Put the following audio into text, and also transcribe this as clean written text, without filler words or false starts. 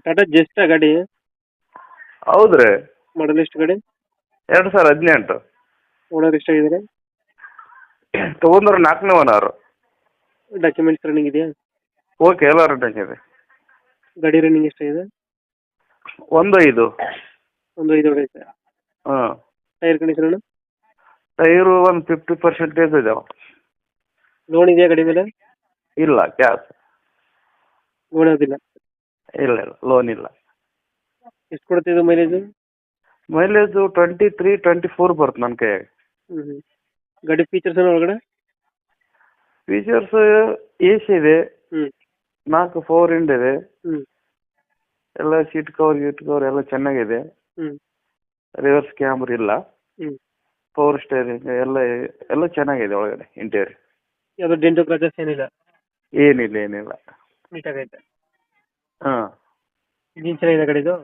Tata just ಗಾಡಿ ಹೌದ್ರಿ. ಮಾಡಲ್ ಎಷ್ಟು ಗಾಡಿ? 2018. ಓನರ್ ಎಷ್ಟಾಗಿದ್ದಾರೆ? ತೊಗೊಂಡ್ರೆ 4ನೇ ಓನರು. ಡಾಕ್ಯುಮೆಂಟ್ಸ್ ರನ್ನಿಂಗ್ ಇದೆಯಾ? ಓಕೆ, ಎಲ್ಲ ರನ್ನಿಂಗ್ ಇದೆ. ಗಾಡಿ ರನ್ನಿಂಗ್ ಎಷ್ಟಾಗಿದೆ? 1.5. ಒಂದು 5 ಹೊಡೆಯುತ್ತೆ. ಹಾಂ. Tyre condition? ಟೈರು ಒಂದು 50% ಇದಾವೆ. ಲೋನ್ ಇದೆಯಾ ಗಾಡಿ ಮೇಲೆ? ಇಲ್ಲ, ಕ್ಯಾಶ್. ಲೋನ್ ಯಾವುದಿಲ್ಲ? ಇಲ್ಲ, ಲೋನ್ ಇಲ್ಲ. ಎಷ್ಟು ಕೊಡುತ್ತೆ ಇದು ಮೈಲೇಜ್? ಮೈಲೇಜು 23-24 ಬರುತ್ತೆ ನನ್ನ ಕೈಯಾಗ. ಗಾಡಿ ಫೀಚರ್ಸ್ ಏನು ಒಳಗಡೆ? ಫೀಚರ್ಸ್ AC ಇದೆ, 4 4 ವಿಂಡ್ ಇದೆ, ಎಲ್ಲ ಸೀಟ್ ಕವರ್ ಎಲ್ಲ ಚೆನ್ನಾಗಿದೆ. ರಿವರ್ಸ್ ಕ್ಯಾಮ್ರಾ ಇಲ್ಲ, ಪವರ್ ಸ್ಟೇರಿಂಗ್ ಎಲ್ಲ ಚೆನ್ನಾಗಿದೆ ಒಳಗಡೆ ಇಂಟೀರಿಯರ್. ಯಾವುದು ಡೆಂಟೋ ಕ್ರಾಚಸ್ ಏನಿಲ್ಲ? ಏನಿಲ್ಲ. ನೀಟಾಗೈತೆ. ಹಾಂ. ಇಂಜಿನ್ ಚೆನ್ನಾಗಿದೆ ಗಾಡಿದು?